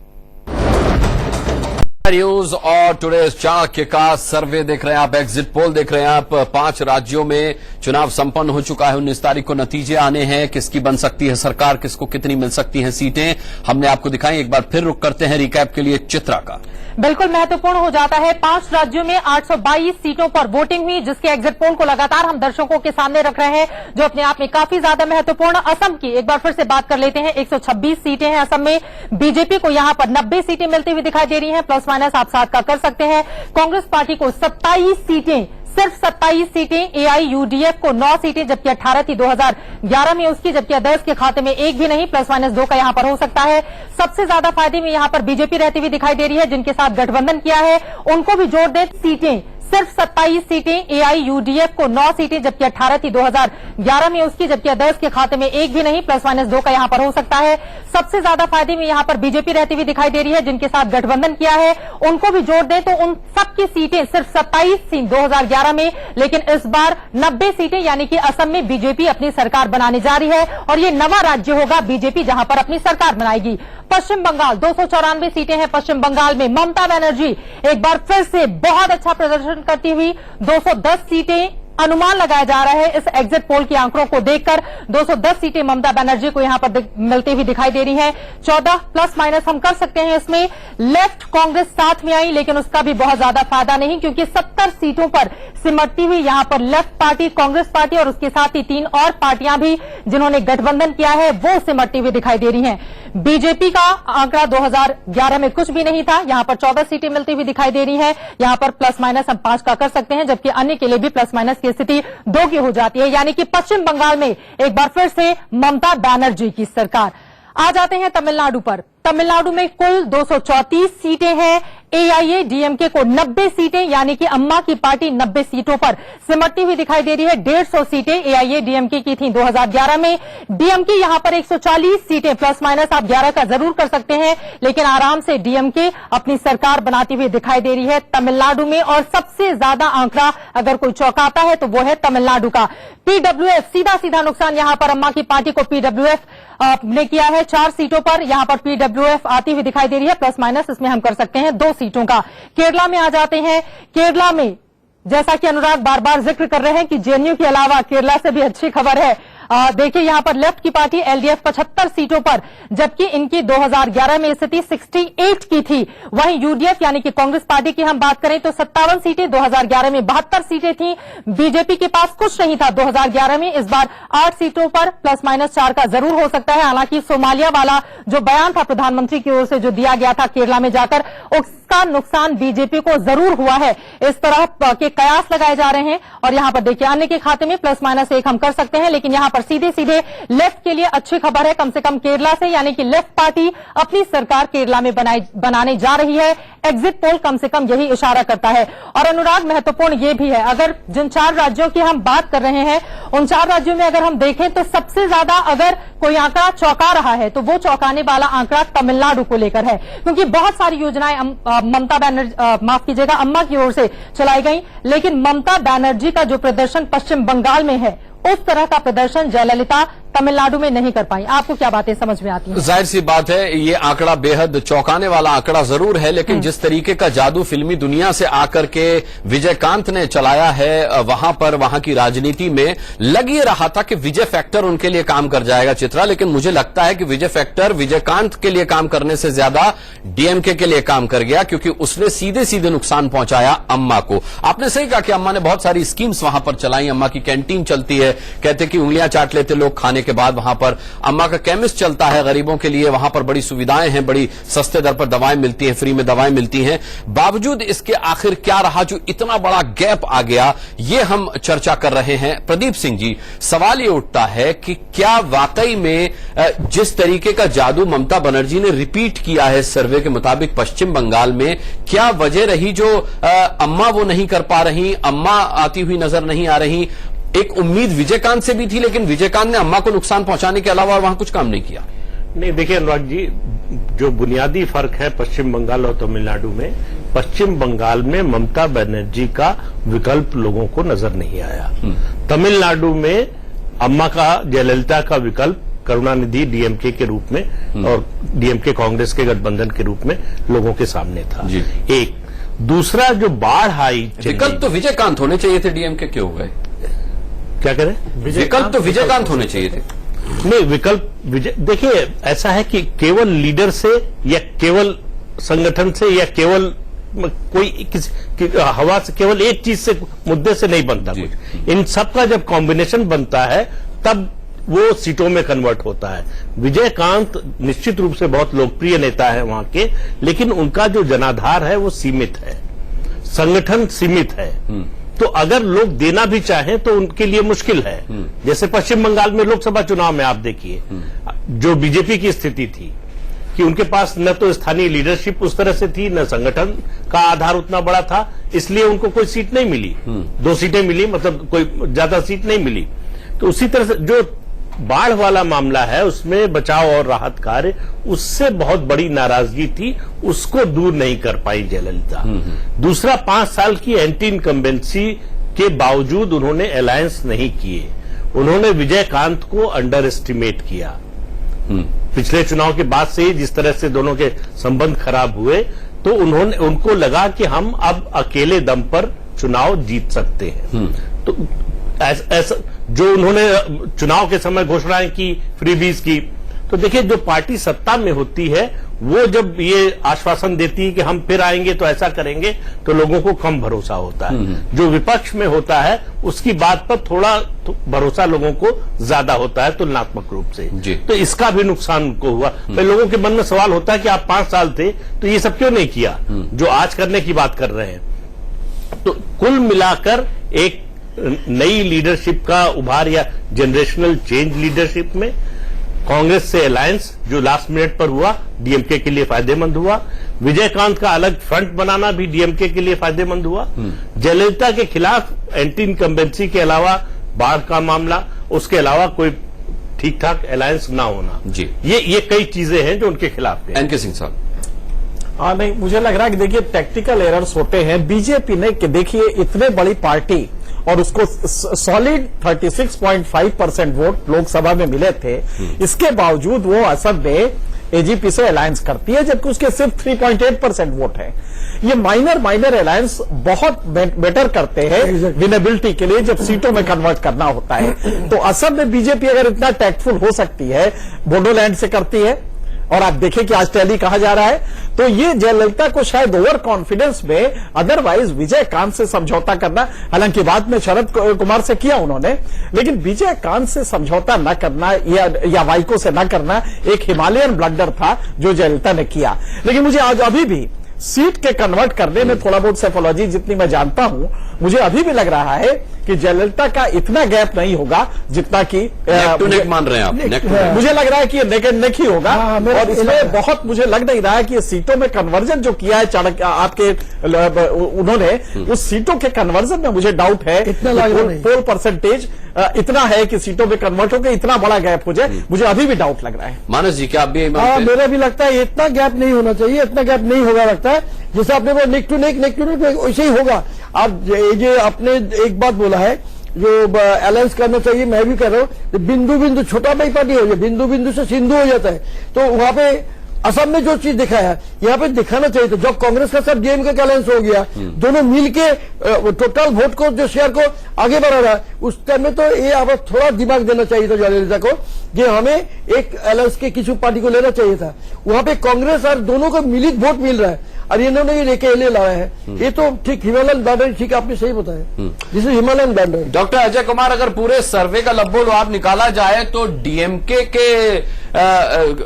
न्यूज और टुडे चाणक्य का सर्वे देख रहे हैं आप, एग्जिट पोल देख रहे हैं आप। 5 राज्यों में चुनाव संपन्न हो चुका है। 19 तारीख को नतीजे आने हैं। किसकी बन सकती है सरकार, किसको कितनी मिल सकती हैं सीटें, हमने आपको दिखाई। एक बार फिर रुक करते हैं रिकैप के लिए चित्रा का। बिल्कुल महत्वपूर्ण हो जाता है। 5 राज्यों में 822 सीटों पर वोटिंग हुई, जिसके एग्जिट पोल को लगातार हम दर्शकों के सामने रख रहे हैं, जो अपने आप में काफी ज्यादा महत्वपूर्ण। असम की एक बार फिर से बात कर लेते हैं। 126 सीटें हैं असम में। बीजेपी को यहां पर 90 सीटें मिलती हुई दिखाई दे रही हैं, +- आप 7 का कर सकते हैं। कांग्रेस पार्टी को 27 सीटें सिर्फ 27 सीटें, एआईयूडीएफ को 9 सीटें, जबकि 18 थी 2011 में उसकी, जबकि अदर्स के खाते में एक भी नहीं, +-2 का यहां पर हो सकता है। सबसे ज्यादा फायदे में यहां पर बीजेपी रहती हुई दिखाई दे रही है, जिनके साथ गठबंधन किया है उनको भी जोड़ दें सीटें, सिर्फ 27 सीटें, एआईयूडीएफ को 9 सीटें, जबकि 18 थी 2011 में उसकी, जबकि अदर्स के खाते में एक भी नहीं, +-2 का यहां पर हो सकता है। सबसे ज्यादा फायदे में यहां पर बीजेपी रहती हुई दिखाई दे रही है, जिनके साथ गठबंधन किया है उनको भी जोड़ दें तो उन सबकी सीटें सिर्फ 27 थी 2011 में, लेकिन इस बार 90 सीटें, यानी कि असम में बीजेपी अपनी सरकार बनाने जा रही है और ये नवा राज्य होगा बीजेपी जहां पर अपनी सरकार बनाएगी। पश्चिम बंगाल 294 सीटें हैं पश्चिम बंगाल में, ममता बनर्जी एक बार फिर से बहुत अच्छा प्रदर्शन करती हुई 210 सीटें, अनुमान लगाया जा रहा है इस एग्जिट पोल के आंकड़ों को देखकर 210 सीटें ममता बनर्जी को यहां पर मिलती हुई दिखाई दे रही हैं। 14 ± हम कर सकते हैं इसमें। लेफ्ट कांग्रेस साथ में आई, लेकिन उसका भी बहुत ज्यादा फायदा नहीं, क्योंकि 70 सीटों पर सिमटती हुई यहां पर लेफ्ट पार्टी, कांग्रेस पार्टी और उसके साथ ही 3 और पार्टियां भी जिन्होंने गठबंधन किया है वो सिमटती हुई दिखाई दे रही हैं। बीजेपी का आंकड़ा 2011 में कुछ भी नहीं था, यहां पर 14 सीटें मिलती हुई दिखाई दे रही हैं। यहां पर ± हम 5 का कर सकते हैं, जबकि अन्य के लिए भी ± की स्थिति 2 की हो जाती है, यानी कि पश्चिम बंगाल में एक बार फिर से ममता बनर्जी की सरकार। आ जाते हैं तमिलनाडु पर। तमिलनाडु में कुल 234 सीटें हैं, एआईएडीएमके को 90 सीटें, यानी कि अम्मा की पार्टी 90 सीटों पर सिमटती हुई दिखाई दे रही है। 150 सीटें एआईएडीएमके की थी 2011 में, डीएमके यहां पर 140 सीटें, ± आप 11 का जरूर कर सकते हैं, लेकिन आराम से डीएमके अपनी सरकार बनाती हुई दिखाई दे रही है तमिलनाडु में। और सबसे ज्यादा आंकड़ा अगर कोई चौंकाता है तो वो है तमिलनाडु का। पीडब्ल्यूएफ सीधा नुकसान यहां पर अम्मा की पार्टी को पीडब्ल्यूएफ ने किया है 4 सीटों पर, यहां पर पीडब्ल्यूएफ आती हुई दिखाई दे रही है, ± इसमें हम कर सकते हैं 2 सीटों का। केरला में आ जाते हैं। केरला में जैसा कि अनुराग बार बार जिक्र कर रहे हैं कि जेएनयू के अलावा केरला से भी अच्छी खबर है। देखिए यहां पर लेफ्ट की पार्टी एलडीएफ 75 सीटों पर, जबकि इनकी 2011 में स्थिति 68 की थी। वहीं यूडीएफ यानी कि कांग्रेस पार्टी की हम बात करें तो 57 सीटें, 2011 में 72 सीटें थी। बीजेपी के पास कुछ नहीं था 2011 में, इस बार 8 सीटों पर ±4 का जरूर हो सकता है। हालांकि सोमालिया वाला जो बयान था प्रधानमंत्री की ओर से जो दिया गया था केरला में जाकर, उसका नुकसान बीजेपी को जरूर हुआ है, इस तरह के कयास लगाए जा रहे हैं। और यहां पर देखिए अन्य के खाते में ±1 हम कर सकते हैं, लेकिन यहां पर सीधे सीधे लेफ्ट के लिए अच्छी खबर है, कम से कम केरला से, यानी कि लेफ्ट पार्टी अपनी सरकार केरला में बनाने जा रही है। एग्जिट पोल कम से कम यही इशारा करता है। और अनुराग महत्वपूर्ण ये भी है, अगर जिन 4 राज्यों की हम बात कर रहे हैं उन 4 राज्यों में अगर हम देखें तो सबसे ज्यादा अगर कोई आंकड़ा चौंका रहा है तो वो चौंकाने वाला आंकड़ा तमिलनाडु को लेकर है, क्योंकि बहुत सारी योजनाएं ममता बनर्जी माफ कीजिएगा अम्मा की ओर से चलाई गई, लेकिन ममता बनर्जी का जो प्रदर्शन पश्चिम बंगाल में है उस तरह का प्रदर्शन जयललिता तमिलनाडु में नहीं कर पाई। आपको क्या बातें समझ में आती हैं? जाहिर सी बात है ये आंकड़ा बेहद चौंकाने वाला आंकड़ा जरूर है, लेकिन जिस तरीके का जादू फिल्मी दुनिया से आकर के विजयकांत ने चलाया है वहां पर, वहां की राजनीति में लग ये रहा था कि विजय फैक्टर उनके लिए काम कर जाएगा चित्रा, लेकिन मुझे लगता है कि विजय फैक्टर विजयकांत के लिए काम करने से ज्यादा डीएमके के लिए काम कर गया, क्योंकि उसने सीधे सीधे नुकसान पहुंचाया अम्मा को। आपने सही कहा कि अम्मा ने बहुत सारी स्कीम्स वहां पर चलाई, अम्मा की कैंटीन चलती है, कहते कि उंगलियां चाट लेते लोग खाने के बाद, वहां पर अम्मा का केमिस्ट चलता है गरीबों के लिए, वहां पर बड़ी सुविधाएं हैं, बड़ी सस्ते दर पर दवाएं मिलती हैं, फ्री में दवाएं मिलती हैं। बावजूद इसके आखिर क्या रहा जो इतना बड़ा गैप आ गया, ये हम चर्चा कर रहे हैं। प्रदीप सिंह जी, सवाल ये उठता है कि क्या वाकई में जिस तरीके का जादू ममता बनर्जी ने रिपीट किया है सर्वे के मुताबिक पश्चिम बंगाल में, क्या वजह रही जो अम्मा वो नहीं कर पा रही, अम्मा आती हुई नजर नहीं आ रही? एक उम्मीद विजयकांत से भी थी, लेकिन विजयकांत ने अम्मा को नुकसान पहुंचाने के अलावा वहां कुछ काम नहीं किया। नहीं, देखिए अनुराग जी, जो बुनियादी फर्क है पश्चिम बंगाल और तमिलनाडु में, पश्चिम बंगाल में ममता बनर्जी का विकल्प लोगों को नजर नहीं आया। तमिलनाडु में अम्मा का, जयललिता का विकल्प करुणानिधि डीएमके के रूप में और डीएमके कांग्रेस के गठबंधन के रूप में लोगों के सामने था। एक दूसरा जो बाढ़ आई, विकल्प तो विजयकांत होने चाहिए थे, डीएमके क्यों हो गए? क्या करें? विकल्प तो विजयकांत होने चाहिए थे। नहीं, विकल्प देखिए ऐसा है कि केवल लीडर से या केवल संगठन से या केवल कोई किसी हवा से, केवल एक चीज से, मुद्दे से नहीं बनता कुछ। इन सब का जब कॉम्बिनेशन बनता है तब वो सीटों में कन्वर्ट होता है। विजयकांत निश्चित रूप से बहुत लोकप्रिय नेता है वहां के, लेकिन उनका जो जनाधार है वो सीमित है, संगठन सीमित है। तो अगर लोग देना भी चाहें तो उनके लिए मुश्किल है। जैसे पश्चिम बंगाल में लोकसभा चुनाव में आप देखिए जो बीजेपी की स्थिति थी कि उनके पास न तो स्थानीय लीडरशिप उस तरह से थी, न संगठन का आधार उतना बड़ा था, इसलिए उनको कोई सीट नहीं मिली। 2 सीटें मिली, मतलब कोई ज्यादा सीट नहीं मिली। तो उसी तरह से जो बाढ़ वाला मामला है उसमें बचाव और राहत कार्य, उससे बहुत बड़ी नाराजगी थी, उसको दूर नहीं कर पाई जयललिता। दूसरा, 5 साल की एंटी इनकम्बेंसी के बावजूद उन्होंने अलायंस नहीं किए। उन्होंने विजयकांत को अंडर एस्टिमेट किया। पिछले चुनाव के बाद से ही जिस तरह से दोनों के संबंध खराब हुए, तो उनको लगा कि हम अब अकेले दम पर चुनाव जीत सकते हैं। तो ऐसा जो उन्होंने चुनाव के समय घोषणाएं की, फ्रीबीज की, तो देखिए जो पार्टी सत्ता में होती है वो जब ये आश्वासन देती है कि हम फिर आएंगे तो ऐसा करेंगे, तो लोगों को कम भरोसा होता है। जो विपक्ष में होता है उसकी बात पर थोड़ा भरोसा लोगों को ज्यादा होता है तुलनात्मक रूप से। तो इसका भी नुकसान उनको हुआ। फिर लोगों के मन में सवाल होता है कि आप 5 साल थे तो ये सब क्यों नहीं किया जो आज करने की बात कर रहे हैं। तो कुल मिलाकर एक नई लीडरशिप का उभार या जनरेशनल चेंज लीडरशिप में कांग्रेस से अलायंस जो लास्ट मिनट पर हुआ डीएमके के लिए फायदेमंद हुआ। विजयकांत का अलग फ्रंट बनाना भी डीएमके के लिए फायदेमंद हुआ। जयललिता के खिलाफ एंटी इनकम्बेंसी के अलावा बाढ़ का मामला, उसके अलावा कोई ठीक ठाक अलायंस ना होना, जी ये कई चीजें हैं जो उनके खिलाफ हैं। एनके सिंह साहब। हाँ, नहीं, मुझे लग रहा है कि देखिए टेक्निकल एरर्स होते हैं। बीजेपी ने कि देखिए इतने बड़ी पार्टी और उसको सॉलिड 36.5% वोट लोकसभा में मिले थे, इसके बावजूद वो असम में एजीपी से अलायंस करती है, जबकि उसके सिर्फ 3.8% वोट है। ये माइनर अलायंस बहुत बेटर करते हैं विनेबिलिटी के लिए जब सीटों में कन्वर्ट करना होता है। तो असम में बीजेपी अगर इतना टैक्टफुल हो सकती है, बोडोलैंड से करती है, और आप देखें कि आज टैली कहा जा रहा है, तो ये जयललिता को शायद ओवर कॉन्फिडेंस में अदरवाइज विजयकांत से समझौता करना, हालांकि बाद में शरद कुमार से किया उन्होंने, लेकिन विजयकांत से समझौता न करना या वाइको से न करना एक हिमालयन ब्लंडर था जो जयललिता ने किया। लेकिन मुझे आज अभी भी सीट के कन्वर्ट करने में थोड़ा बहुत साइकोलॉजी जितनी मैं जानता हूं, मुझे अभी भी लग रहा है कि जयललिता का इतना गैप नहीं होगा जितना कि मान रहे हैं आप। मुझे लग रहा है कि ये नेक एंड नेक ही होगा। और इसमें बहुत मुझे लग नहीं रहा है कि ये सीटों में कन्वर्जन जो किया है चाणक्य आपके उन्होंने, उस सीटों के कन्वर्जन में मुझे डाउट है। पोल परसेंटेज इतना है कि सीटों में कन्वर्ट होकर इतना बड़ा गैप हो जाए, मुझे अभी भी डाउट लग रहा है। मानस जी, क्या आप भी? मेरा भी लगता है इतना गैप नहीं होना चाहिए, इतना गैप नहीं होगा लगता है। जैसे आपने बोला नेक टू नेक वैसे ही होगा। आप ये आपने एक बात बोला है जो अलायंस करना चाहिए, मैं भी कर रहा हूँ। बिंदु छोटा बड़ी पार्टी हो जाए, बिंदु से सिंधु हो जाता है, तो वहां पे असम में जो चीज दिखाया यहाँ पे दिखाना चाहिए। तो जब कांग्रेस का सब डीएमके का अलायंस हो गया, दोनों मिलके टोटल वोट को जो शेयर को आगे बढ़ा रहा है, उस टाइम में तो ये अब थोड़ा दिमाग देना चाहिए था जयललिता को कि हमें एक अलायंस के किसी पार्टी को लेना चाहिए था। वहां पे कांग्रेस और दोनों को मिलित वोट मिल रहा है और इन्होंने ये अकेले लाया है। ये तो ठीक हिमालयन ब्लंडर, ठीक आपने सही बताया, जिसे Himalayan blunder. Doctor Ajay Kumar, अगर पूरे सर्वे का लब्बो लुआब निकाला जाए तो डीएमके के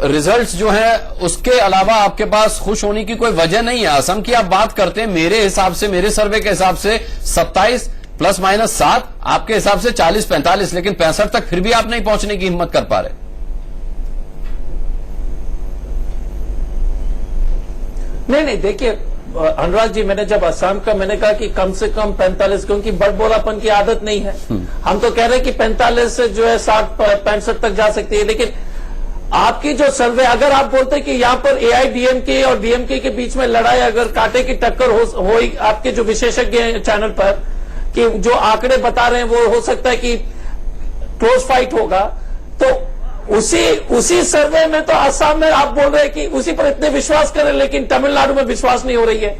रिजल्ट्स जो है उसके अलावा आपके पास खुश होने की कोई वजह नहीं है। असम की आप बात करते हैं, मेरे हिसाब से, मेरे सर्वे के हिसाब से 27 ± 7, आपके हिसाब से 40-45, लेकिन 65 तक फिर भी आप नहीं पहुंचने की हिम्मत कर पा रहे। नहीं, देखिए अनुराग जी, मैंने जब असम का मैंने कहा कि कम से कम 45, क्योंकि बड़बोलापन की आदत नहीं है। हम तो कह रहे हैं कि 45 से जो है 60-65 तक जा सकती है, लेकिन आपकी जो सर्वे, अगर आप बोलते हैं कि यहाँ पर एआईडीएमके और डीएमके के बीच में लड़ाई, अगर कांटे की टक्कर हो आपके जो विशेषज्ञ चैनल पर कि जो आंकड़े बता रहे हैं वो हो सकता है कि क्लोज फाइट होगा, तो उसी सर्वे में तो असम में आप बोल रहे हैं कि उसी पर इतने विश्वास करें, लेकिन तमिलनाडु में विश्वास नहीं हो रही है।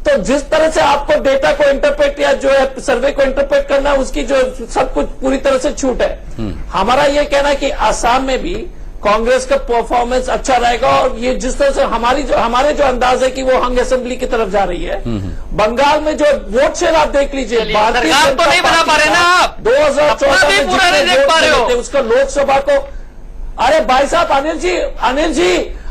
तो जिस तरह से आपको डेटा को इंटरप्रेट या जो है सर्वे को इंटरप्रेट करना, उसकी जो सब कुछ पूरी तरह से छूट है। हमारा ये कहना है कि असम में भी कांग्रेस का परफॉर्मेंस अच्छा रहेगा, और ये जिस तरह से हमारे जो अंदाज है कि वो हंग असेंबली की तरफ जा रही है। बंगाल में जो वोट शेयर आप देख लीजिए, भारतीय जनता तो नहीं बना पा रहे ना आप, 2014 में जितने वोट मिले थे उसका लोकसभा को। अरे भाई साहब,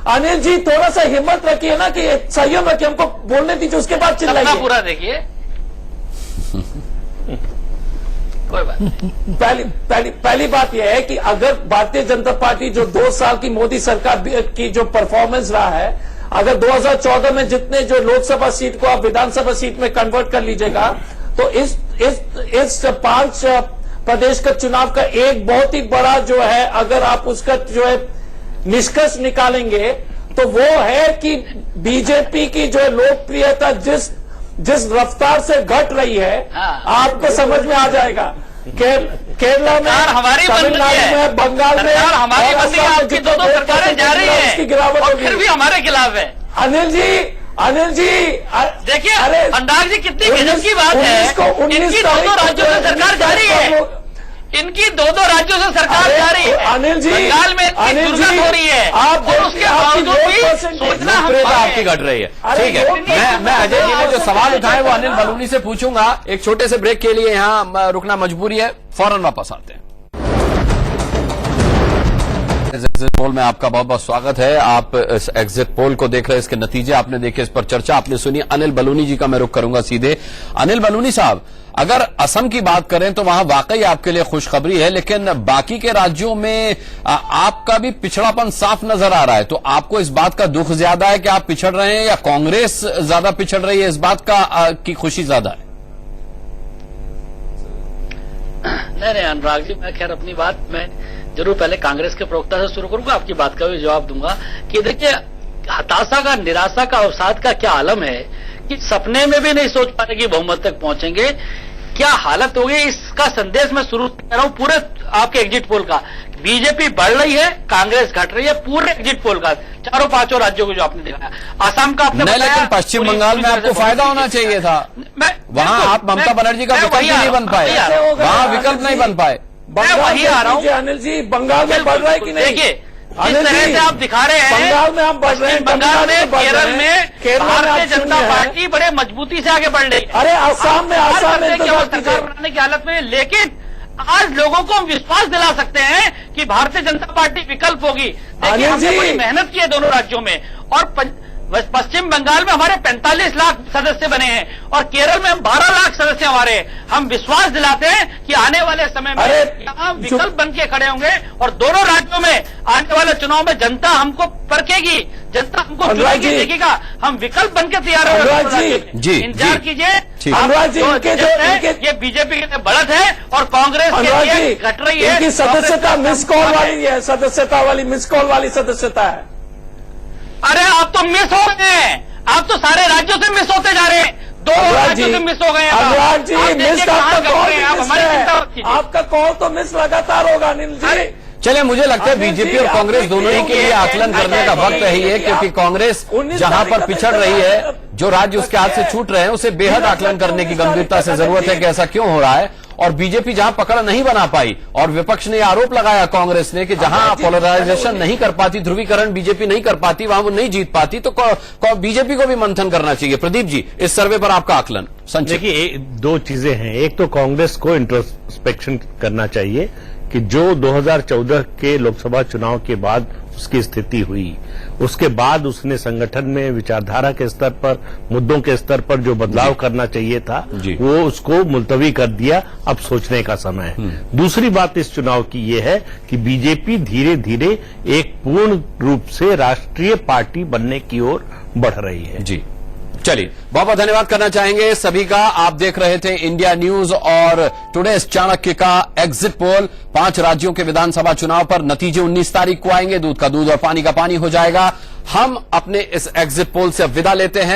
अनिल जी थोड़ा सा हिम्मत रखिए ना, कि संयम रखिए, हमको बोलने दीजिए, उसके बाद चिल्लाइए। पूरा देखिए कोई बात नहीं। पहली बात यह है कि अगर भारतीय जनता पार्टी जो 2 साल की मोदी सरकार की जो परफॉर्मेंस रहा है, अगर 2014 में जितने जो लोकसभा सीट को आप विधानसभा सीट में कन्वर्ट कर लीजिएगा, तो इस 5 प्रदेश का चुनाव का एक बहुत ही बड़ा जो है, अगर आप उसका जो है निष्कर्ष निकालेंगे तो वो है कि बीजेपी की जो है लोकप्रियता जिस रफ्तार से घट रही है, आपको समझ में आ जाएगा। केरला में, तमिलनाडु में, बंगाल में, हमारी बंदी आपकी 2 सरकारें जा रही है, उसकी गिरावट और होगी। फिर भी हमारे खिलाफ है। अनिल जी देखिए अनुराग जी, कितनी गजब की बात है। इनकी 2 राज्यों से सरकार जा रही है, इनकी 2 राज्यों से सरकार जा रही है। अनिल जी, बंगाल में इतनी दुर्गत हो रही है, आप और उसके बावजूद भी सोचना हम लोकप्रियता आपकी घट रही है। ठीक है, मैं अजय जी ने जो सवाल उठाए वो अनिल बलूनी से पूछूंगा। एक छोटे से ब्रेक के लिए यहां रुकना मजबूरी है, फौरन वापस आते हैं। एग्जिट पोल में आपका बहुत बहुत स्वागत है। आप इस एग्जिट पोल को देख रहे हैं, इसके नतीजे आपने देखे, इस पर चर्चा आपने सुनी। अनिल बलूनी जी का मैं रुख करूंगा सीधे। अनिल बलूनी साहब, अगर असम की बात करें तो वहां वाकई आपके लिए खुशखबरी है, लेकिन बाकी के राज्यों में आपका भी पिछड़ापन साफ नजर आ रहा है। तो आपको इस बात का दुख ज्यादा है कि आप पिछड़ रहे हैं, या कांग्रेस ज्यादा पिछड़ रही है, इस बात का की खुशी ज्यादा है? नहीं अनुराग जी, मैं खैर अपनी बात मैं जरूर पहले कांग्रेस के प्रवक्ता से शुरू करूंगा, आपकी बात का भी जवाब दूंगा कि देखिए हताशा का, निराशा का, अवसाद का क्या आलम है कि सपने में भी नहीं सोच पा रहे कि बहुमत तक पहुंचेंगे। क्या हालत हो गई, इसका संदेश मैं शुरू कर रहा हूं पूरे आपके एग्जिट पोल का। बीजेपी बढ़ रही है, कांग्रेस घट रही है, पूरे एग्जिट पोल का 4-5 राज्यों को जो आपने दिखाया। असम का आपने नहीं, लेकिन पश्चिम बंगाल में आपको फायदा होना चाहिए था। वहां आप ममता बनर्जी का विकल्प ही नहीं बन पाए, वहां विकल्प नहीं बन पाए। मैं वही आ रहा हूं अनिल जी, बंगाल में बढ़ रहा है कि नहीं? देखिए जिस तरह से आप दिखा रहे हैं, बंगाल में आप बढ़ रहे हैं, बंगाल में, केरल में भारतीय जनता पार्टी बड़े मजबूती से आगे बढ़ रही है। अरे आसाम में सरकार बनाने की हालत में, लेकिन आज लोगों को हम विश्वास दिला सकते हैं कि भारतीय जनता पार्टी विकल्प होगी। देखिए हमने बड़ी मेहनत की है दोनों राज्यों में, और पश्चिम बंगाल में हमारे 45 लाख सदस्य बने हैं, और केरल में हम 12 लाख सदस्य हमारे। हम विश्वास दिलाते हैं कि आने वाले समय में यहाँ विकल्प बन के खड़े होंगे, और दोनों राज्यों में आने वाले चुनाव में जनता हमको परखेगी, जनता हमको चुनेगी, देखिएगा हम विकल्प बन के तैयार हो जी, इंतजार कीजिए। अनुराग जी, ये बीजेपी के लिए बढ़त है और कांग्रेस के लिए घट रही है। इनकी सदस्यता मिस कॉल वाली है, सदस्यता वाली मिस कॉल वाली सदस्यता है। अरे आप तो मिस हो गए हैं, आप तो सारे राज्यों से मिस होते जा रहे हैं, 2 राज्यों से मिस हो गए हैं। अनुराग जी, मिस आपका कॉल तो मिस लगातार होगा अनिल जी। चलिए, मुझे लगता है बीजेपी और कांग्रेस दोनों ही के लिए आकलन करने का वक्त यही है, क्योंकि कांग्रेस जहां पर पिछड़ रही है, जो राज्य उसके हाथ से छूट रहे हैं, उसे बेहद आकलन करने की गंभीरता से जरूरत है कि ऐसा क्यों हो रहा है। और बीजेपी जहां पकड़ नहीं बना पाई, और विपक्ष ने आरोप लगाया कांग्रेस ने कि जहां पोलराइजेशन नहीं कर पाती, ध्रुवीकरण बीजेपी नहीं कर पाती, वहां वो नहीं जीत पाती, तो बीजेपी को भी मंथन करना चाहिए। प्रदीप जी, इस सर्वे पर आपका आकलन संक्षिप्त। देखिए, 2 चीजें हैं। एक तो कांग्रेस को इंट्रोस्पेक्शन करना चाहिए कि जो 2014 के लोकसभा चुनाव के बाद उसकी स्थिति हुई, उसके बाद उसने संगठन में विचारधारा के स्तर पर, मुद्दों के स्तर पर जो बदलाव करना चाहिए था, वो उसको मुलतवी कर दिया। अब सोचने का समय है। दूसरी बात इस चुनाव की ये है कि बीजेपी धीरे धीरे एक पूर्ण रूप से राष्ट्रीय पार्टी बनने की ओर बढ़ रही है। जी, चलिए, बहुत बहुत धन्यवाद करना चाहेंगे सभी का। आप देख रहे थे इंडिया न्यूज और टुडे चाणक्य का एग्जिट पोल। 5 राज्यों के विधानसभा चुनाव पर नतीजे 19 तारीख को आएंगे। दूध का दूध और पानी का पानी हो जाएगा। हम अपने इस एग्जिट पोल से अब विदा लेते हैं।